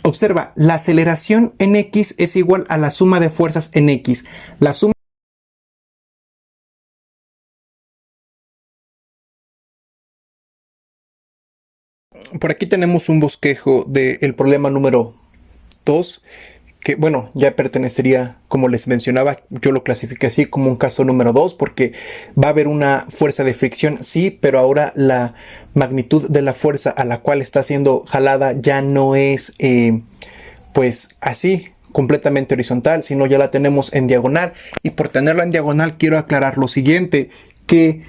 Observa, la aceleración en X es igual a la suma de fuerzas en X. La suma Por aquí tenemos un bosquejo del problema número 2, que bueno, ya pertenecería, como les mencionaba, yo lo clasifiqué así como un caso número 2, porque va a haber una fuerza de fricción, sí, pero ahora la magnitud de la fuerza a la cual está siendo jalada ya no es pues así, completamente horizontal, sino ya la tenemos en diagonal. Y por tenerla en diagonal quiero aclarar lo siguiente, que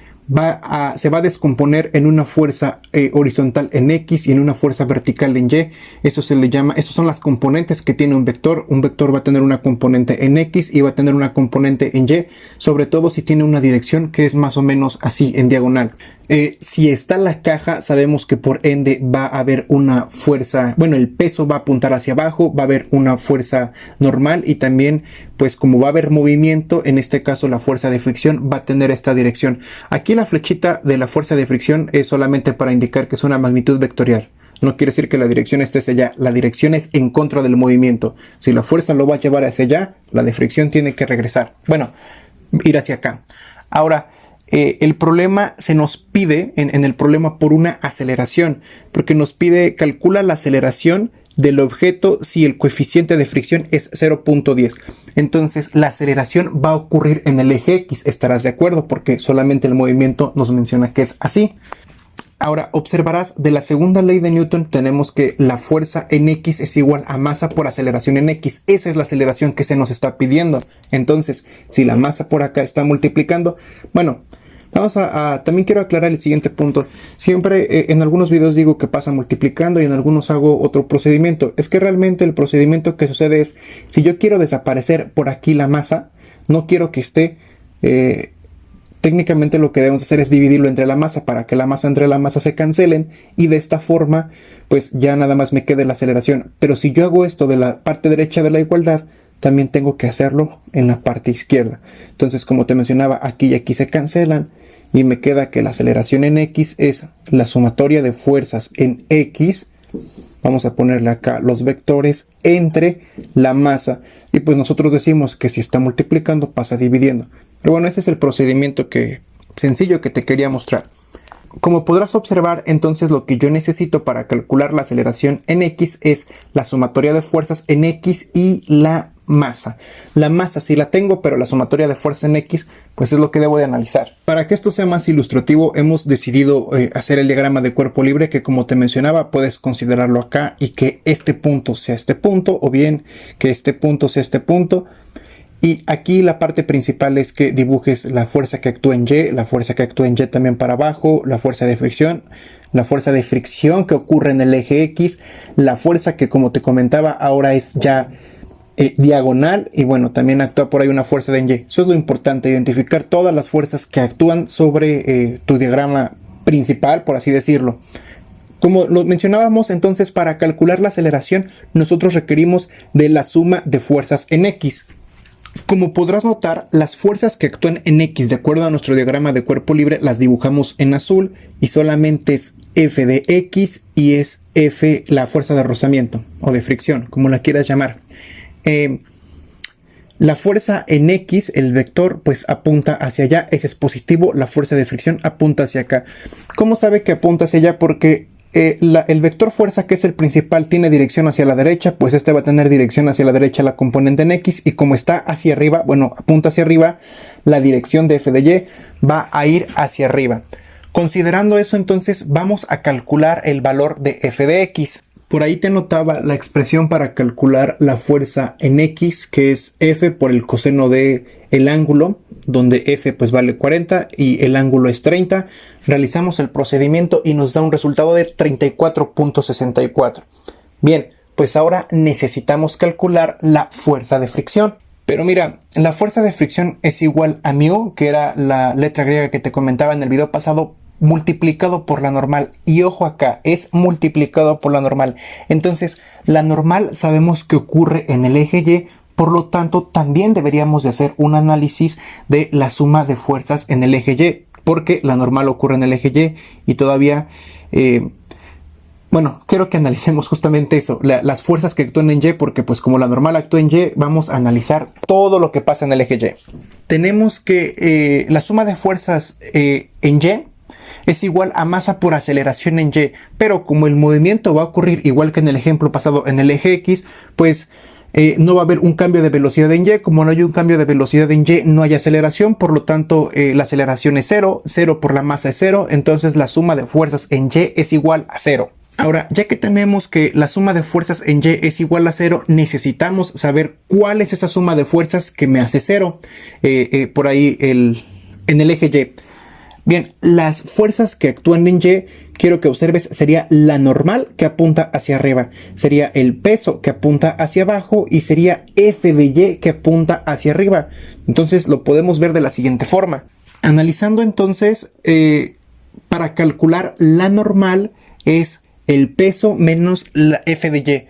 se va a descomponer en una fuerza horizontal en X y en una fuerza vertical en Y. Eso se le llama, esos son las componentes que tiene un vector. Un vector va a tener una componente en X y va a tener una componente en Y, sobre todo si tiene una dirección que es más o menos así, en diagonal. Si está la caja, sabemos que por ende va a haber una fuerza, bueno, el peso va a apuntar hacia abajo, va a haber una fuerza normal y también, pues como va a haber movimiento, en este caso la fuerza de fricción va a tener esta dirección. Aquí la flechita de la fuerza de fricción es solamente para indicar que es una magnitud vectorial. No quiere decir que la dirección esté hacia allá, la dirección es en contra del movimiento. Si la fuerza lo va a llevar hacia allá, la de fricción tiene que regresar. Bueno, ir hacia acá. Ahora, el problema se nos pide, en el problema, por una aceleración, porque nos pide, calcula la aceleración del objeto si el coeficiente de fricción es 0.10. Entonces la aceleración va a ocurrir en el eje X, estarás de acuerdo, porque solamente el movimiento nos menciona que es así. Ahora observarás, de la segunda ley de Newton tenemos que la fuerza en X es igual a masa por aceleración en X. Esa es la aceleración que se nos está pidiendo. Entonces, si la masa por acá está multiplicando, bueno, también quiero aclarar el siguiente punto. Siempre en algunos videos digo que pasa multiplicando y en algunos hago otro procedimiento. Es que realmente el procedimiento que sucede es, si yo quiero desaparecer por aquí la masa, no quiero que esté... técnicamente lo que debemos hacer es dividirlo entre la masa para que la masa entre la masa se cancelen y de esta forma pues ya nada más me quede la aceleración. Pero si yo hago esto de la parte derecha de la igualdad, también tengo que hacerlo en la parte izquierda. Entonces, como te mencionaba, aquí y aquí se cancelan y me queda que la aceleración en X es la sumatoria de fuerzas en X. Vamos a ponerle acá los vectores entre la masa. Y pues nosotros decimos que si está multiplicando pasa dividiendo. Pero bueno, ese es el procedimiento sencillo que te quería mostrar. Como podrás observar, entonces lo que yo necesito para calcular la aceleración en X es la sumatoria de fuerzas en X y la masa. La masa sí la tengo, pero la sumatoria de fuerzas en X pues es lo que debo de analizar. Para que esto sea más ilustrativo, hemos decidido hacer el diagrama de cuerpo libre, que como te mencionaba puedes considerarlo acá y que este punto sea este punto, o bien que este punto sea este punto. Y aquí la parte principal es que dibujes la fuerza que actúa en Y, la fuerza que actúa en Y también para abajo, la fuerza de fricción que ocurre en el eje X, la fuerza que, como te comentaba, ahora es ya diagonal, y bueno, también actúa por ahí una fuerza de en Y. Eso es lo importante, identificar todas las fuerzas que actúan sobre tu diagrama principal, por así decirlo. Como lo mencionábamos, entonces para calcular la aceleración nosotros requerimos de la suma de fuerzas en X. Como podrás notar, las fuerzas que actúan en X de acuerdo a nuestro diagrama de cuerpo libre las dibujamos en azul y solamente es F de X y es F la fuerza de rozamiento o de fricción, como la quieras llamar. La fuerza en X, el vector, pues apunta hacia allá, ese es positivo, la fuerza de fricción apunta hacia acá. ¿Cómo sabe que apunta hacia allá? Porque el vector fuerza, que es el principal, tiene dirección hacia la derecha, pues este va a tener dirección hacia la derecha la componente en X, y como está hacia arriba, bueno, apunta hacia arriba, la dirección de F de Y va a ir hacia arriba. Considerando eso, entonces vamos a calcular el valor de F de X. Por ahí te notaba la expresión para calcular la fuerza en X, que es F por el coseno de el ángulo, donde F pues vale 40 y el ángulo es 30. Realizamos el procedimiento y nos da un resultado de 34.64. Bien, pues ahora necesitamos calcular la fuerza de fricción. Pero mira, la fuerza de fricción es igual a μ, que era la letra griega que te comentaba en el video pasado, multiplicado por la normal. Y ojo acá, es multiplicado por la normal. Entonces, la normal sabemos que ocurre en el eje Y. Por lo tanto, también deberíamos de hacer un análisis de la suma de fuerzas en el eje Y, porque la normal ocurre en el eje Y y todavía Bueno, quiero que analicemos justamente eso, las fuerzas que actúan en Y, porque pues como la normal actúa en Y, vamos a analizar todo lo que pasa en el eje Y. Tenemos que la suma de fuerzas en Y es igual a masa por aceleración en Y, pero como el movimiento va a ocurrir igual que en el ejemplo pasado en el eje X, pues no va a haber un cambio de velocidad en Y. Como no hay un cambio de velocidad en Y, no hay aceleración, por lo tanto la aceleración es 0, 0 por la masa es 0, entonces la suma de fuerzas en Y es igual a 0. Ahora, ya que tenemos que la suma de fuerzas en Y es igual a 0, necesitamos saber cuál es esa suma de fuerzas que me hace 0 por ahí en el eje Y. Bien, las fuerzas que actúan en Y, quiero que observes, sería la normal que apunta hacia arriba, sería el peso que apunta hacia abajo y sería F de Y que apunta hacia arriba. Entonces lo podemos ver de la siguiente forma. Analizando entonces, para calcular la normal es el peso menos la F de Y.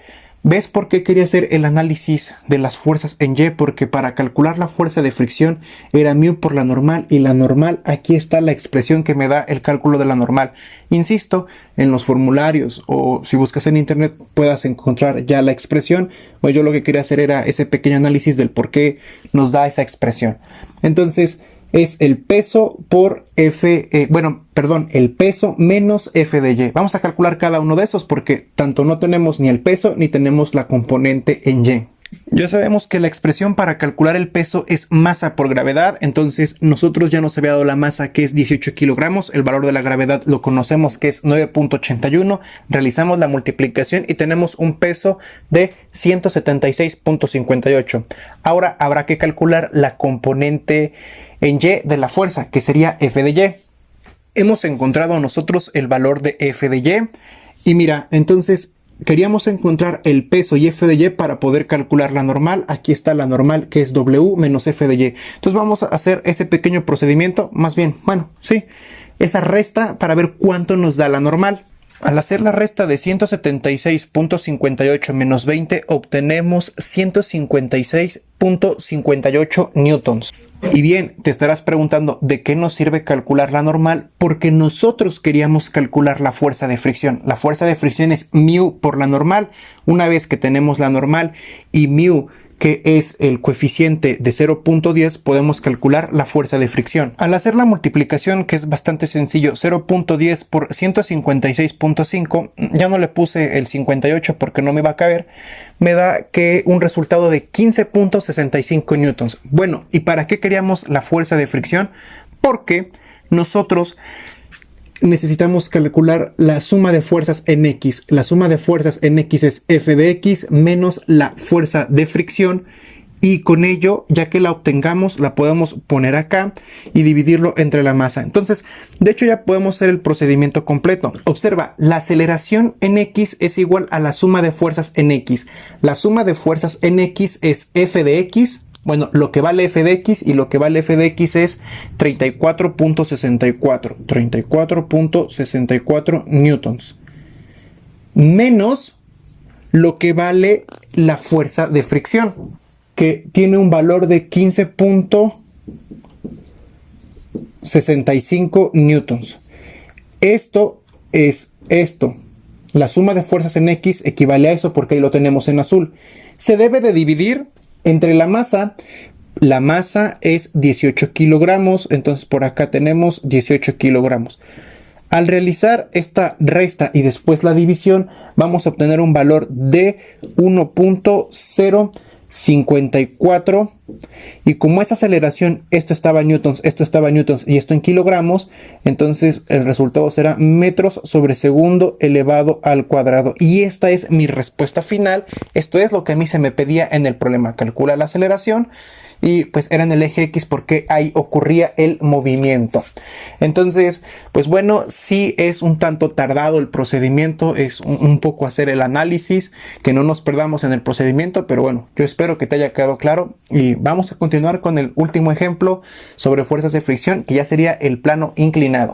¿Ves por qué quería hacer el análisis de las fuerzas en Y? Porque para calcular la fuerza de fricción era μ por la normal, y la normal, aquí está la expresión que me da el cálculo de la normal. Insisto, en los formularios o si buscas en internet puedas encontrar ya la expresión. Pues yo lo que quería hacer era ese pequeño análisis del por qué nos da esa expresión. Entonces es el peso por el peso menos F de Y. Vamos a calcular cada uno de esos porque tanto no tenemos ni el peso ni tenemos la componente en Y. Ya sabemos que la expresión para calcular el peso es masa por gravedad, entonces nosotros ya nos había dado la masa que es 18 kilogramos, el valor de la gravedad lo conocemos que es 9.81, realizamos la multiplicación y tenemos un peso de 176.58. Ahora habrá que calcular la componente en Y de la fuerza, que sería F de Y. Hemos encontrado nosotros el valor de F de Y y mira, entonces queríamos encontrar el peso y F de Y para poder calcular la normal. Aquí está la normal que es W menos F de Y. Entonces vamos a hacer ese pequeño procedimiento, esa resta para ver cuánto nos da la normal. Al hacer la resta de 176.58 menos 20 obtenemos 156.58 newtons. Y bien, te estarás preguntando ¿de qué nos sirve calcular la normal? Porque nosotros queríamos calcular la fuerza de fricción. La fuerza de fricción es μ por la normal. Una vez que tenemos la normal y μ, que es el coeficiente de 0.10, podemos calcular la fuerza de fricción. Al hacer la multiplicación, que es bastante sencillo, 0.10 por 156.5, ya no le puse el 58 porque no me va a caber, me da que un resultado de 15.65 newtons. Bueno, ¿y para qué queríamos la fuerza de fricción? Porque nosotros necesitamos calcular la suma de fuerzas en X. La suma de fuerzas en X es F de X menos la fuerza de fricción, y con ello, ya que la obtengamos, la podemos poner acá y dividirlo entre la masa. Entonces, de hecho ya podemos hacer el procedimiento completo. Observa, la aceleración en X es igual a la suma de fuerzas en X. La suma de fuerzas en X es F de X. Bueno, lo que vale F de X y lo que vale F de X es 34.64 newtons. Menos lo que vale la fuerza de fricción, que tiene un valor de 15.65 newtons. Esto es esto. La suma de fuerzas en X equivale a eso porque ahí lo tenemos en azul. Se debe de dividir entre la masa. La masa es 18 kilogramos, entonces por acá tenemos 18 kilogramos. Al realizar esta resta y después la división, vamos a obtener un valor de 1.054, y como esa aceleración, esto estaba en newtons y esto en kilogramos, entonces el resultado será metros sobre segundo elevado al cuadrado. Y esta es mi respuesta final. Esto es lo que a mí se me pedía en el problema: calcula la aceleración, y pues era en el eje X porque ahí ocurría el movimiento. Entonces, pues bueno, sí es un tanto tardado el procedimiento, es un poco hacer el análisis, que no nos perdamos en el procedimiento, pero bueno, yo espero que te haya quedado claro, y vamos a continuar con el último ejemplo sobre fuerzas de fricción, que ya sería el plano inclinado.